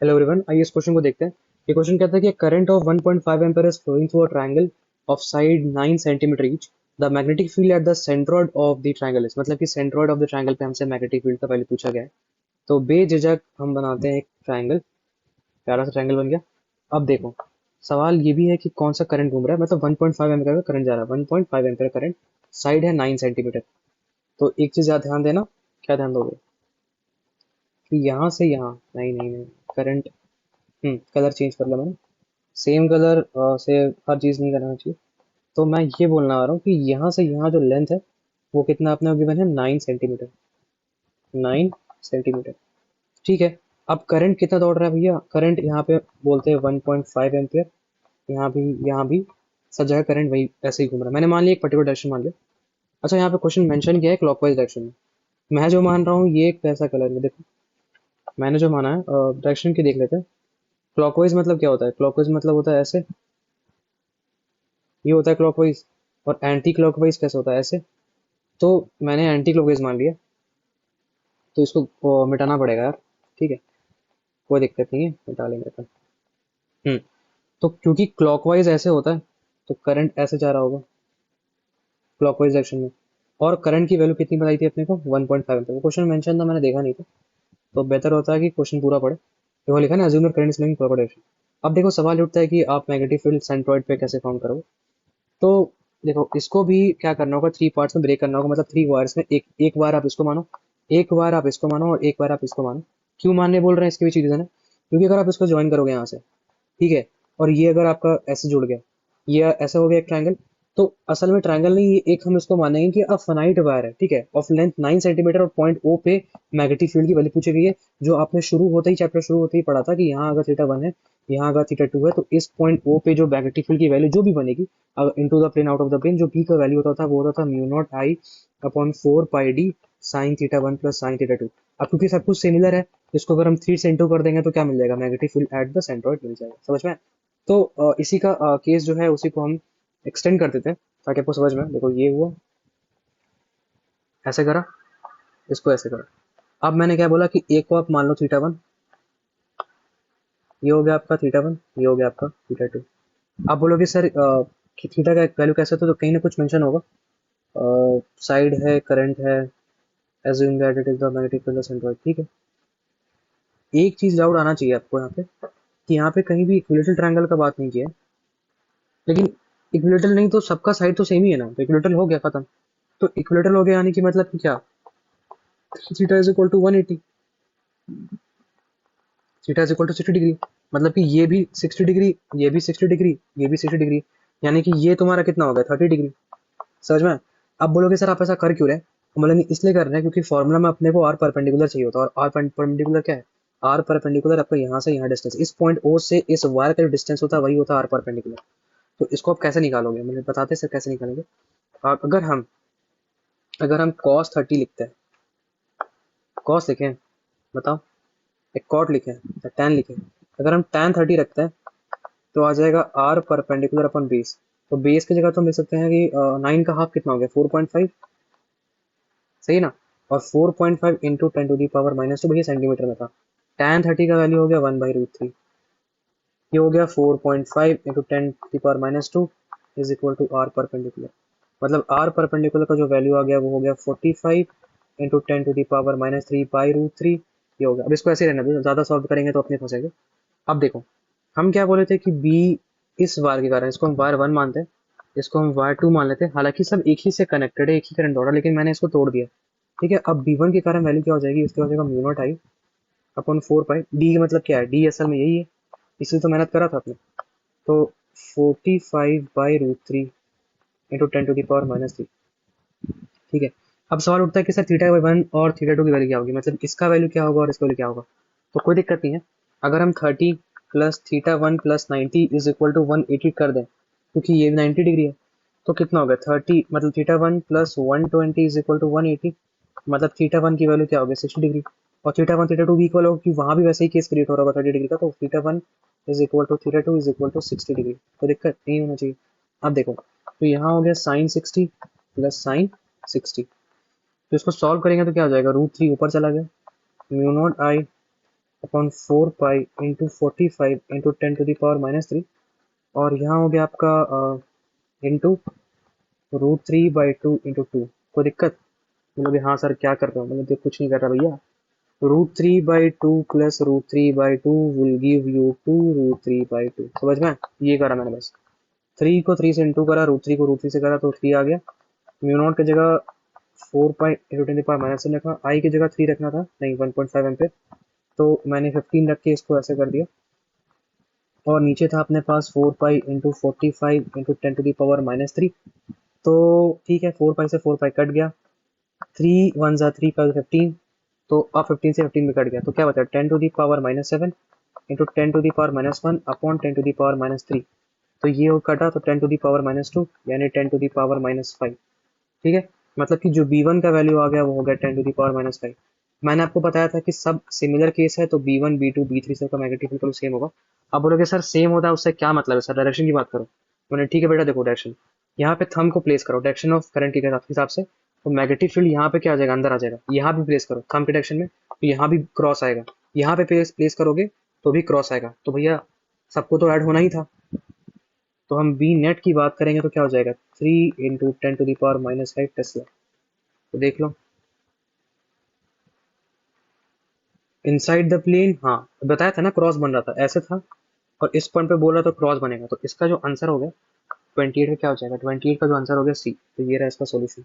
Hello everyone, आइए इस question को देखते हैं। ये क्वेश्चन कहता है कि current of 1.5 ampere is flowing through a triangle of side 9 centimetre each. The magnetic field at the centroid of the triangle is, मतलब कि सेंट्रोइड ऑफ द ट्रायंगल पे हमसे मैग्नेटिक फील्ड का वैल्यू पूछा गया है। तो बेझिझक हम बनाते हैं एक ट्रायंगल। प्यारा सा ट्रायंगल बन गया। अब देखो, सवाल ये भी है कि कौन सा करंट घूम रहा है, मतलब 1.5 एम्पीयर का करंट जा रहा है। 1.5 एम्पीयर करंट, साइड है 9 सेंटीमीटर। तो एक चीज याद ध्यान देना। क्या ध्यान दोगे? कि यहाँ से यहाँ, नहीं नहीं नहीं, करंट, कलर चेंज कर लो मैंने। सेम कलर से हर चीज़ नहीं करना चाहिए। तो मैं ये बोलना आ रहा हूँ कि यहाँ से यहाँ जो लेंथ है वो कितना अपने गिवन है, 9 सेंटीमीटर। 9 सेंटीमीटर, ठीक है। अब करंट कितना दौड़ रहा है भैया? करंट यहाँ पे बोलते हैं 1.5 एम्पियर। यहाँ भी सब जगह करंट वही ऐसे ही घूम रहा है। मैंने मान लिया एक पर्टिकुलर डायरेक्शन मान लिया। अच्छा, यहाँ पे क्वेश्चन मेंशन किया है क्लॉकवाइज डायरेक्शन में। मैं जो मान रहा हूँ ये एक कैसा कलर में देखो, मैंने जो माना है डायरेक्शन की देख लेते हैं। क्लॉकवाइज मतलब क्या होता है? क्लॉकवाइज मतलब होता है ऐसे, ये होता है क्लॉकवाइज। और एंटी क्लॉकवाइज कैसे होता है? ऐसे। तो मैंने एंटी क्लॉकवाइज मान लिया, तो इसको मिटाना पड़ेगा यार। ठीक है, कोई दिक्कत नहीं है, मिटा लेंगे अपन। हम्म तो क्योंकि क्लॉकवाइज ऐसे होता है, तो करंट ऐसे जा रहा होगा क्लॉकवाइज डायरेक्शन में। और करंट की वैल्यू कितनी बताई थी अपने को? 1.5 था। वो क्वेश्चन मेंशन था, मैंने देखा नहीं था। तो बेहतर होता है कि क्वेश्चन पूरा पढ़े। देखो लिखा है ना, assume that current is flowing clockwise direction. अब देखो सवाल उठता है कि आप नेगेटिव फील्ड सेंट्रोइड पे कैसे फाउंड करोगे। तो देखो, इसको भी क्या करना होगा, थ्री पार्ट्स में ब्रेक करना होगा, मतलब थ्री वायर्स में। एक एक बार आप इसको मानो, एक बार आप इसको मानो, और एक बार आप इसको मानो। क्यों मानने बोल रहे हैं, इसके पीछे रीजन है। क्योंकि अगर आप इसको ज्वाइन करोगे यहाँ से, ठीक है, और ये अगर आपका ऐसे जुड़ गया, ये ऐसा हो गया एक ट्रायंगल। तो असल में ट्रायंगल नहीं, ये एक हम इसको मानेंगे कि अफनाइट वायर है, ठीक है, ऑफ लेंथ 9 सेंटीमीटर, और पॉइंट ओ पे मैग्नेटिक फील्ड की वैल्यू पूछी गई है। जो आपने शुरू होते ही, चैप्टर शुरू होते ही पढ़ा था कि यहाँ अगर थीटा 1 है, यहाँ अगर थीटा 2 है, तो इस पॉइंट ओ पे जो मैग्नेटिक फील्ड की वैल्यू जो भी बनेगी, into the plane out of the plane, जो बी का वैल्यू होता था वो होता था mu naught I upon 4 pi D sine theta 1 plus sine theta 2। अब क्योंकि सब कुछ सिमिलर है, इसको अगर हम 3 से इंटू कर देंगे तो क्या मिल जाएगा? Magnetic field at the centroid मिल जाएगा। समझ में आया? तो इसी का केस जो है उसी को हम एक्सटेंड कर देते हैं, ताकि आपको समझ में आए। देखो ये हुआ, ऐसे करा, इसको ऐसे करा। अब मैंने क्या बोला कि एक को आप मान लो थीटा 1, ये हो गया आपका थीटा 1, ये हो गया आपका थीटा 2। आप बोलोगे सर कि थीटा का वैल्यू कैसे होता है, तो कहीं ना कुछ मेंशन होगा। साइड है, करंट है, assume that it is the magnetic field of centroid, ठीक है। एक चीज डाउट आना चाहिए आपको यहाँ पे, कि यहाँ पे कहीं भी इक्विलेटरल ट्रायंगल का बात नहीं किया है। लेकिन इक्विलेटरल नहीं तो सबका साइड तो सेम ही है ना, तो इक्विलेटरल हो गया, खत्म। तो इक्विलेटरल हो गया यानी कि मतलब कि क्या, theta is equal to 180, theta is equal to 60 degree. मतलब कि ये भी 60 डिग्री, ये भी 60 डिग्री, ये भी 60 डिग्री। यानी कि ये तुम्हारा कितना हो गया? 30 डिग्री। समझ में आया? अब बोलोगे सर आप ऐसा कर क्यों रहे हैं? हम बोलेंगे इसलिए कर रहे हैं क्योंकि फॉर्मूला में अपने को आर परपेंडिकुलर चाहिए होता है। और आर परपेंडिकुलर क्या है? आर परपेंडिकुलर आपका यहाँ से यहाँ डिस्टेंस, इस पॉइंट ओ से इस वायर का जो डिस्टेंस होता है वही होता है आर परपेंडिकुलर। तो इसको आप कैसे निकालोगे, मुझे बताते हैं सर कैसे निकालेंगे। अगर हम cos 30 लिखते हैं, cos लिखें, बताओ, एक cot लिखें या tan लिखें। अगर हम tan 30 रखते हैं तो आ जाएगा r परपेंडिकुलर अपन बेस। तो बेस की जगह तो हम लिख सकते हैं कि 9 का हाफ कितना हो गया? 4.5, सही ना। और 4.5 into 10 to the power minus 2, भैया सेंटीमीटर में था। tan 30 का वैल्यू हो गया 1/√3। ये हो गया 4.5 into 10 to the power minus 2 is equal to R perpendicular. मतलब आर परपेंडिकुलर का जो वैल्यू आ गया वो हो गया 45 into 10 to the power minus 3/√3। ये हो गया। अब इसको ऐसे ही रहने दो, ज़्यादा सॉल्व करेंगे तो अपने फंसेंगे। अब देखो, हम क्या बोले थे कि बी इस वायर के कारण, इसको हम वायर 1 मानते हैं, इसको हम वायर 2 मान लेते हैं। हालांकि सब एक ही से कनेक्टेड है, एक ही करंट दौड़ रहा है, लेकिन मैंने इसको तोड़ दिया। ठीक है, अब B1 के कारण वैल्यू क्या हो जाएगी? इसके हो जाएगा म्यू नॉट आई अपन 4 पाई डी। का मतलब क्या है? डी असल में यही है, इसलिए तो मेहनत करा था आपने। तो 45/√3 into 10 to the power minus 3। ठीक है। अब सवाल उठता है कि सर थीटा 1 और थीटा 2 की वैल्यू क्या होगी, मतलब इसका वैल्यू क्या होगा और इसका वैल्यू क्या होगा। तो कोई दिक्कत नहीं है। अगर हम 30 plus theta 1 plus 90 is equal to 180 कर दें, क्योंकि ये 90 डिग्री है, तो कितना होगा? 30 मतलब theta 1 plus 120 is equal to 180। मतलब थीटा 1 की वैल्यू क्या होगी? 60 डिग्री। और थीटा 1 थीटा 2 भी इक्वल होगा, क्योंकि वहाँ भी वैसे ही केस क्रिएट हो रहा होगा 30 डिग्री का। तो theta 1 is equal to theta 2 is equal to 60 degree. तो दिक्कत नहीं होना चाहिए। अब देखो, तो यहाँ हो गया साइन 60 प्लस साइन 60। तो इसको सॉल्व करेंगे तो क्या हो जाएगा? √3 ऊपर चला गया, mu naught I upon 4 pi into 45 into 10⁻³ और यहाँ हो गया आपका इंटू √3/2 इंटू 2। कोई दिक्कत? मतलब हाँ सर क्या कर रहे हो? मतलब तो कुछ नहीं कर रहा भैया। √3/2 प्लस √3/2 विल गिव यू 2√3/2। समझ में? ये करा मैंने बस। 3 को 3 से इंटू करा, √3 को √3 से करा तो 3 आ गया। म्यू नॉट की जगह 4 पाई इंटू 10⁻³ रखा, आई की जगह 3 रखना था, नहीं 1.5 एम्पेयर, तो मैंने 15 रख के इसको ऐसे कर दिया। और नीचे था अपने पास 4 पाई इंटू 45 इंटू 10⁻³ तो ठीक है, 4 पाई से 4 पाई कट गया, 3 1 3 5 15, तो अब 15 से 15 में कट गया तो क्या बचा 10⁻⁻7 इंटू 10⁻⁻1 अपॉन 10⁻⁻3। तो ये हो कटा तो 10⁻⁻2 यानी 10⁻⁻5। ठीक है, मतलब कि जो B1 का वैल्यू आ गया वो हो गया 10⁻⁻5। मैंने आपको बताया था कि सब सिमिलर केस है तो B1 B2 B3 सबका मैग्नीट्यूड बिल्कुल सेम होगा। अब बोलोगे सर सेम होता है उससे क्या मतलब है सर, डायरेक्शन की बात करो। मैंने ठीक है बेटा देखो डायरेक्शन, यहाँ पे थंब को प्लेस करो डायरेक्शन ऑफ करंट के हिसाब से, तो मैग्नेटिक फील्ड यहाँ पे क्या आ जाएगा, अंदर आ जाएगा। यहाँ भी प्लेस करो थंब के डायरेक्शन में तो यहाँ भी क्रॉस आएगा, यहाँ पे प्लेस करोगे तो भी क्रॉस आएगा, तो भैया सबको तो ऐड होना ही था। तो हम बी नेट की बात करेंगे तो क्या हो जाएगा 3 × 10⁻⁵ टेस्ला। तो देख लो इनसाइड द प्लेन, हाँ बताया था ना क्रॉस बन रहा था, ऐसे था और इस पॉइंट पे बोल रहा था क्रॉस बनेगा, तो इसका जो आंसर हो गया 28 का क्या हो जाएगा, 28 का जो आंसर हो गया सी। तो ये रहा इसका सॉल्यूशन।